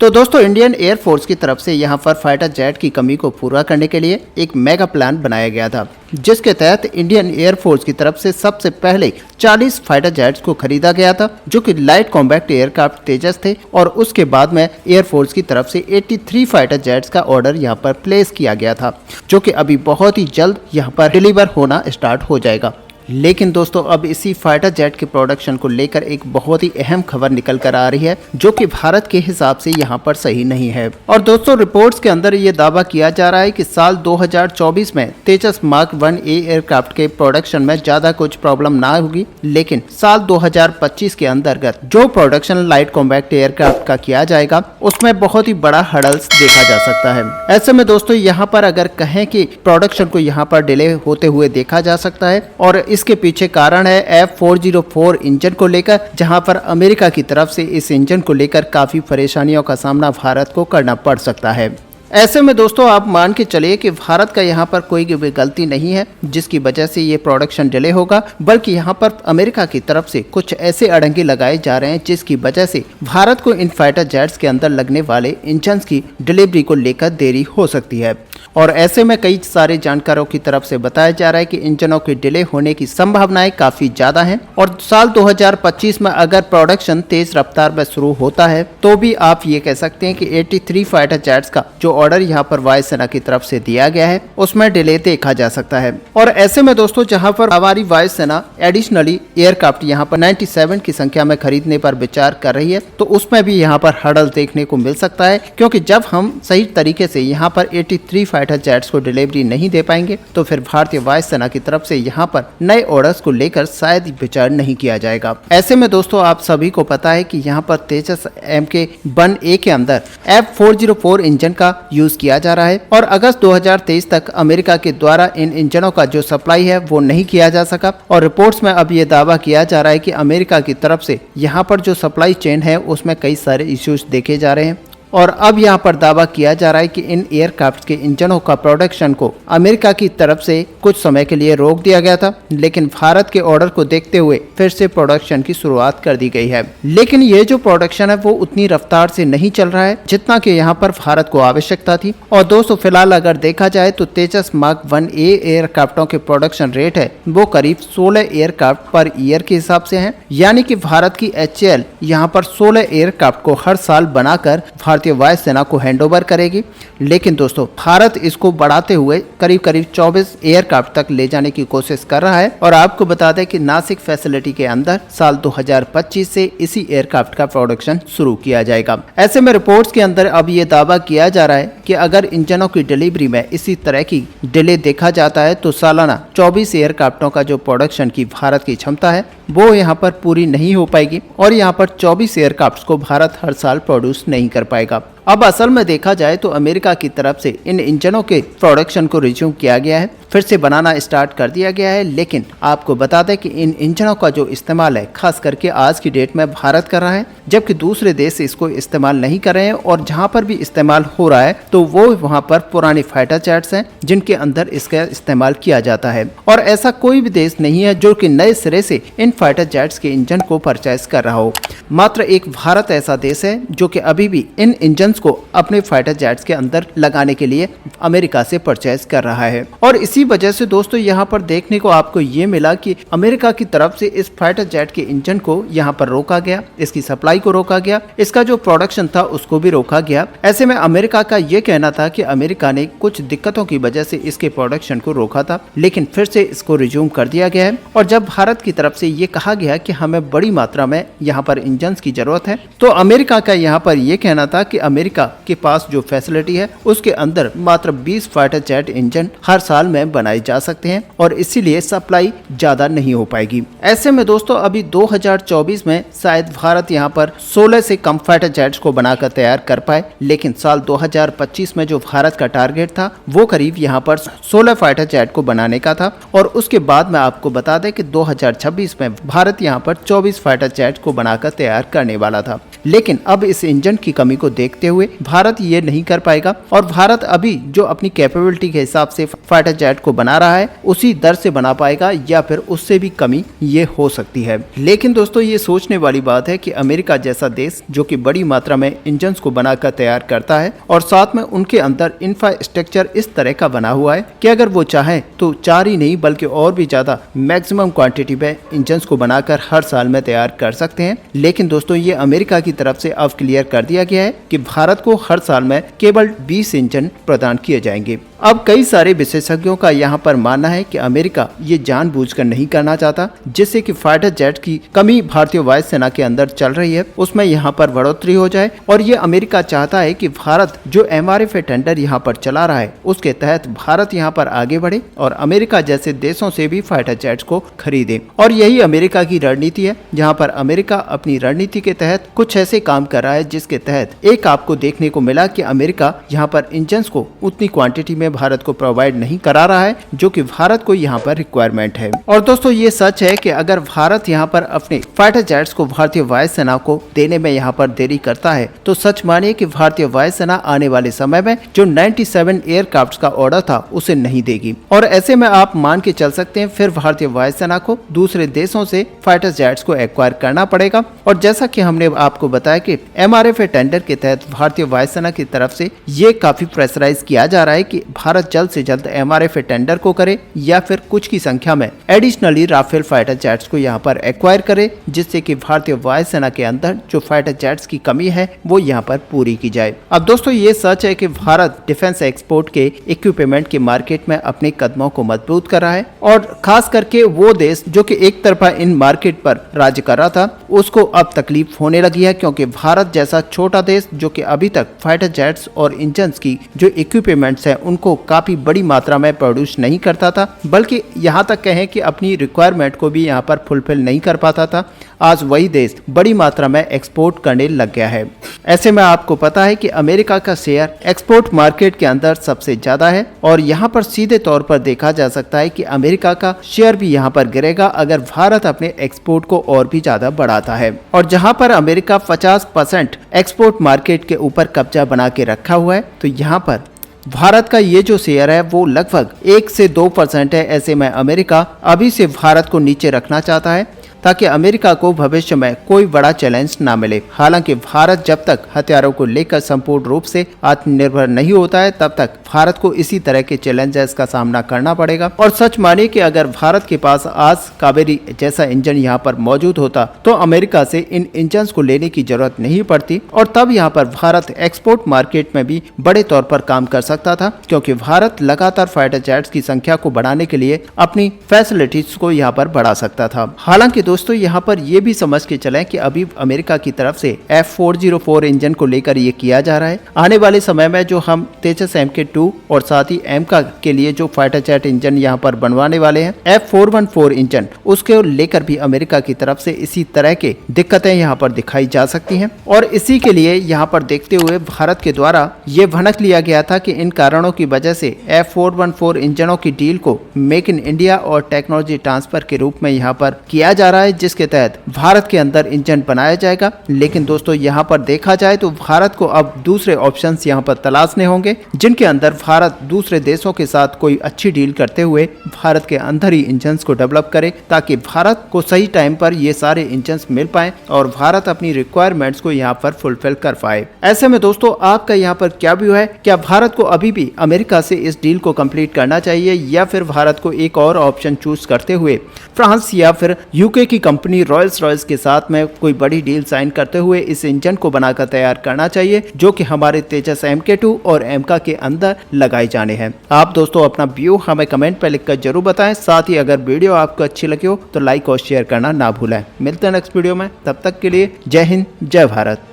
तो दोस्तों Indian air force की तरफ से यहाँ पर फाइटर जेट की कमी को पूरा करने के लिए एक मेगा प्लान बनाया गया था, जिसके तहत इंडियन एयरफोर्स की तरफ से सबसे पहले 40 फाइटर जेट्स को खरीदा गया था, जो कि लाइट कॉम्बैट एयरक्राफ्ट तेजस थे। और उसके बाद में एयरफोर्स की तरफ से 83 फाइटर जेट्स का ऑर्डर यहाँ पर प्लेस किया गया था, जो कि अभी बहुत ही जल्द यहाँ पर डिलीवर होना स्टार्ट हो जाएगा। लेकिन दोस्तों अब इसी फाइटर जेट के प्रोडक्शन को लेकर एक बहुत ही अहम खबर निकल कर आ रही है, जो कि भारत के हिसाब से यहाँ पर सही नहीं है। और दोस्तों रिपोर्ट्स के अंदर ये दावा किया जा रहा है कि साल 2024 में तेजस मार्क 1A एयरक्राफ्ट के प्रोडक्शन में ज्यादा कुछ प्रॉब्लम ना होगी, लेकिन साल 2025 के अंतर्गत जो प्रोडक्शन लाइट कॉम्बैट एयरक्राफ्ट का किया जाएगा उसमें बहुत ही बड़ा हर्डल्स देखा जा सकता है। ऐसे में दोस्तों यहाँ पर अगर कहें कि प्रोडक्शन को यहाँ पर डिले होते हुए देखा जा सकता है, और इसके पीछे कारण है F404 इंजन को लेकर, जहां पर अमेरिका की तरफ से इस इंजन को लेकर काफी परेशानियों का सामना भारत को करना पड़ सकता है। ऐसे में दोस्तों आप मान के चलिए कि भारत का यहाँ पर कोई भी गलती नहीं है जिसकी वजह से ये प्रोडक्शन डिले होगा, बल्कि यहाँ पर अमेरिका की तरफ से कुछ ऐसे अड़ंगे लगाए जा रहे हैं जिसकी वजह से भारत को इन फाइटर जेट्स के अंदर लगने वाले इंजन्स की डिलीवरी को लेकर देरी हो सकती है। और ऐसे में कई सारे जानकारों की तरफ से बताया जा रहा है कि इंजनों के डिले होने की संभावनाएं काफी ज्यादा हैं, और साल 2025 में अगर प्रोडक्शन तेज रफ्तार में शुरू होता है तो भी आप ये कह सकते हैं कि 83 फाइटर जेट्स का जो ऑर्डर यहाँ पर वायुसेना की तरफ से दिया गया है उसमें डिले देखा जा सकता है। और ऐसे में दोस्तों जहाँ पर हमारी वायुसेना एडिशनली एयरक्राफ्ट यहाँ पर 97 की संख्या में खरीदने पर विचार कर रही है, तो उसमें भी यहाँ पर हर्डल देखने को मिल सकता है, क्योंकि जब हम सही तरीके से यहाँ पर 83 फाइटर जेट्स को डिलीवरी नहीं दे पाएंगे तो फिर भारतीय वायुसेना की तरफ से यहाँ पर नए ऑर्डर्स को लेकर शायद विचार नहीं किया जाएगा। ऐसे में दोस्तों आप सभी को पता है कि यहाँ पर तेजस MK-1A के अंदर F404 इंजन का यूज किया जा रहा है, और अगस्त 2023 तक अमेरिका के द्वारा इन इंजनों का जो सप्लाई है वो नहीं किया जा सका। और रिपोर्ट्स में अब ये दावा किया जा रहा है कि अमेरिका की तरफ से यहाँ पर जो सप्लाई चेन है उसमें कई सारे इश्यूज देखे जा रहे हैं, और अब यहाँ पर दावा किया जा रहा है कि इन एयरक्राफ्ट के इंजनों का प्रोडक्शन को अमेरिका की तरफ से कुछ समय के लिए रोक दिया गया था, लेकिन भारत के ऑर्डर को देखते हुए फिर से प्रोडक्शन की शुरुआत कर दी गई है। लेकिन ये जो प्रोडक्शन है वो उतनी रफ्तार से नहीं चल रहा है जितना कि यहाँ पर भारत को आवश्यकता थी। और दोस्तों फिलहाल अगर देखा जाए तो तेजस मार्क 1A एयरक्राफ्टों के प्रोडक्शन रेट है वो करीब 16 एयरक्राफ्ट पर ईयर के हिसाब से है, यानी कि भारत की HAL यहाँ पर 16 एयरक्राफ्ट को हर साल बनाकर भारतीय वायुसेना को हैंडओवर करेगी। लेकिन दोस्तों भारत इसको बढ़ाते हुए करीब करीब 24 एयरक्राफ्ट तक ले जाने की कोशिश कर रहा है। और आपको बता दें कि नासिक फैसिलिटी के अंदर साल 2025 से इसी एयरक्राफ्ट का प्रोडक्शन शुरू किया जाएगा। ऐसे में रिपोर्ट्स के अंदर अब ये दावा किया जा रहा है कि अगर इंजनों की डिलीवरी में इसी तरह की डिले देखा जाता है तो सालाना 24 एयरक्राफ्टों का जो प्रोडक्शन की भारत की क्षमता है वो यहाँ पर पूरी नहीं हो पाएगी, और यहाँ पर 24 एयरक्राफ्ट को भारत हर साल प्रोड्यूस नहीं कर पाएगा। अब असल में देखा जाए तो अमेरिका की तरफ से इन इंजनों के प्रोडक्शन को रिज्यूम किया गया है, फिर से बनाना स्टार्ट कर दिया गया है। लेकिन आपको बता दें कि इन इंजनों का जो इस्तेमाल है खास करके आज की डेट में भारत कर रहा है, जबकि दूसरे देश इसको इस्तेमाल नहीं कर रहे हैं। और जहां पर भी इस्तेमाल हो रहा है तो वो वहां पर पुरानी फाइटर जेट्स हैं जिनके अंदर इसका इस्तेमाल किया जाता है। और ऐसा कोई भी देश नहीं है जो कि नए सिरे से इन फाइटर जेट्स के इंजन को परचेज कर रहा हो। मात्र एक भारत ऐसा देश है जो कि अभी भी इन इंजन को अपने फाइटर जेट्स के अंदर लगाने के लिए अमेरिका से परचेज कर रहा है। और इसी वजह से दोस्तों यहाँ पर देखने को आपको ये मिला कि अमेरिका की तरफ से इस फाइटर जेट के इंजन को यहाँ पर रोका गया, इसकी सप्लाई को रोका गया, इसका जो प्रोडक्शन था उसको भी रोका गया। ऐसे में अमेरिका का ये कहना था कि अमेरिका ने कुछ दिक्कतों की वजह से इसके प्रोडक्शन को रोका था, लेकिन फिर से इसको रिज्यूम कर दिया गया है। और जब भारत की तरफ से ये कहा गया कि हमें बड़ी मात्रा में यहाँ पर इंजन की जरूरत है, तो अमेरिका का यहाँ पर यह कहना था कि अमेरिका के पास जो फैसिलिटी है उसके अंदर मात्र 20 फाइटर जेट इंजन हर साल में बनाए जा सकते हैं, और इसीलिए सप्लाई ज्यादा नहीं हो पाएगी। ऐसे में दोस्तों अभी 2024 में शायद भारत यहाँ पर 16 से कम फाइटर जेट्स को बनाकर तैयार कर पाए, लेकिन साल 2025 में जो भारत का टारगेट था वो करीब यहाँ पर 16 फाइटर जेट को बनाने का था। और उसके बाद में आपको बता दें कि 2026 में भारत यहाँ पर 24 फाइटर जेट को बनाकर तैयार करने वाला था। लेकिन अब इस इंजन की कमी को देखते हुए भारत ये नहीं कर पाएगा और भारत अभी जो अपनी कैपेबिलिटी के हिसाब से फाइटर जेट को बना रहा है उसी दर से बना पाएगा या फिर उससे भी कमी ये हो सकती है। लेकिन दोस्तों ये सोचने वाली बात है कि अमेरिका जैसा देश जो कि बड़ी मात्रा में इंजन्स को बनाकर तैयार करता है और साथ में उनके अंदर इंफ्रास्ट्रक्चर इस तरह का बना हुआ है कि अगर वो चाहे तो 4 ही नहीं बल्कि और भी ज्यादा मैक्सिमम क्वांटिटी में इंजन्स को बनाकर हर साल में तैयार कर सकते हैं। लेकिन दोस्तों ये अमेरिका की तरफ से अब क्लियर कर दिया गया है कि भारत को हर साल में केवल 20 इंजन प्रदान किए जाएंगे। अब कई सारे विशेषज्ञों का यहाँ पर मानना है कि अमेरिका ये जानबूझकर नहीं करना चाहता, जिससे कि फाइटर जेट की कमी भारतीय वायुसेना के अंदर चल रही है उसमें यहाँ पर बढ़ोतरी हो जाए। और ये अमेरिका चाहता है कि भारत जो MRF टेंडर यहाँ पर चला रहा है उसके तहत भारत यहाँ पर आगे बढ़े और अमेरिका जैसे देशों से भी फाइटर जेट्स को खरीदे। और यही अमेरिका की रणनीति है, जहाँ पर अमेरिका अपनी रणनीति के तहत कुछ ऐसे काम कर रहा है जिसके तहत एक आपको देखने को मिला कि अमेरिका यहाँ पर इंजन्स को उतनी क्वांटिटी में भारत को प्रोवाइड नहीं करा रहा है जो कि भारत को यहाँ पर रिक्वायरमेंट है। और दोस्तों ये सच है कि अगर भारत यहाँ पर अपने फाइटर जेट्स को भारतीय वायुसेना को देने में यहाँ पर देरी करता है तो सच मानिए कि भारतीय वायुसेना आने वाले समय में जो 97 एयरक्राफ्ट का ऑर्डर था उसे नहीं देगी। और ऐसे में आप मान के चल सकते हैं फिर भारतीय वायुसेना को दूसरे देशों से फाइटर जेट्स को एक्वायर करना पड़ेगा। और जैसा कि हमने आपको बताया कि MRF टेंडर के तहत भारतीय वायुसेना की तरफ से ये काफी प्रेशराइज किया जा रहा है कि भारत जल्द से जल्द MRF टेंडर को करे या फिर कुछ की संख्या में एडिशनली राफेल फाइटर जेट्स को यहाँ पर एक्वायर करे, जिससे कि भारतीय वायुसेना के अंदर जो फाइटर जेट्स की कमी है वो यहाँ पर पूरी की जाए। अब दोस्तों ये सच है कि भारत डिफेंस एक्सपोर्ट के इक्विपमेंट के मार्केट में अपने कदमों को मजबूत कर रहा है और खास करके वो देश जो कि एक तरफा इन मार्केट पर राज्य कर रहा था उसको अब तकलीफ होने लगी है, क्योंकि भारत जैसा छोटा देश जो कि अभी तक फाइटर जेट्स और इंजन्स की जो इक्विपमेंट्स है उनको काफी बड़ी मात्रा में प्रोड्यूस नहीं करता था, बल्कि यहाँ तक कहें कि अपनी रिक्वायरमेंट को भी यहाँ पर फुलफिल नहीं कर पाता था। आज वही देश बड़ी मात्रा में एक्सपोर्ट करने लग गया है। ऐसे में आपको पता है कि अमेरिका का शेयर एक्सपोर्ट मार्केट के अंदर सबसे ज्यादा है और यहाँ पर सीधे तौर पर देखा जा सकता है कि अमेरिका का शेयर भी यहाँ पर गिरेगा अगर भारत अपने एक्सपोर्ट को और भी ज्यादा बढ़ाता है। और जहाँ पर अमेरिका 50% एक्सपोर्ट मार्केट के ऊपर कब्जा बना के रखा हुआ है तो यहाँ पर भारत का ये जो शेयर है वो लगभग 1 से 2% है। ऐसे में अमेरिका अभी से भारत को नीचे रखना चाहता है ताकि अमेरिका को भविष्य में कोई बड़ा चैलेंज ना मिले। हालांकि भारत जब तक हथियारों को लेकर संपूर्ण रूप से आत्मनिर्भर नहीं होता है तब तक भारत को इसी तरह के चैलेंजेस का सामना करना पड़ेगा। और सच मानिए कि अगर भारत के पास आज कावेरी जैसा इंजन यहाँ पर मौजूद होता तो अमेरिका से इन इंजन को लेने की जरूरत नहीं पड़ती और तब यहाँ पर भारत एक्सपोर्ट मार्केट में भी बड़े तौर पर काम कर सकता था, क्योंकि भारत लगातार फाइटर जेट्स की संख्या को बढ़ाने के लिए अपनी फैसिलिटीज को यहाँ पर बढ़ा सकता था। हालांकि दोस्तों यहाँ पर ये भी समझ के चलें कि अभी अमेरिका की तरफ से F404 इंजन को लेकर ये किया जा रहा है। आने वाले समय में जो हम तेजस MK2 और साथ ही एमका के लिए जो फाइटर जेट इंजन यहाँ पर बनवाने वाले हैं F414 इंजन, उसके लेकर भी अमेरिका की तरफ से इसी तरह के दिक्कतें यहाँ पर दिखाई जा सकती हैं। और इसी के लिए यहाँ पर देखते हुए भारत के द्वारा ये भनक लिया गया था कि इन कारणों की वजह से F414 इंजनों की डील को मेक इन इंडिया और टेक्नोलॉजी ट्रांसफर के रूप में यहाँ पर किया जा रहा है, जिसके तहत भारत के अंदर इंजन बनाया जाएगा। लेकिन दोस्तों यहाँ पर देखा जाए तो भारत को अब दूसरे ऑप्शंस यहाँ पर तलाशने होंगे, जिनके अंदर भारत दूसरे देशों के साथ कोई अच्छी डील करते हुए भारत के अंदर ही इंजन को डेवलप करे, ताकि भारत को सही टाइम पर ये सारे इंजन मिल पाए और भारत अपनी रिक्वायरमेंट्स को यहाँ पर फुलफिल कर पाए। ऐसे में दोस्तों आपका यहाँ पर क्या व्यू है? क्या भारत को अभी भी अमेरिका से इस डील को कंप्लीट करना चाहिए या फिर भारत को एक और ऑप्शन चूज करते हुए फ्रांस या फिर यूके की कंपनी रॉयल्स रॉयल्स के साथ में कोई बड़ी डील साइन करते हुए इस इंजन को बनाकर तैयार करना चाहिए, जो कि हमारे तेजस MK2 और एमका के अंदर लगाए जाने हैं? आप दोस्तों अपना व्यू हमें कमेंट पर लिखकर जरूर बताएं। साथ ही अगर वीडियो आपको अच्छी लगी हो तो लाइक और शेयर करना ना भूलें। मिलते हैं नेक्स्ट वीडियो में, तब तक के लिए जय हिंद, जय भारत।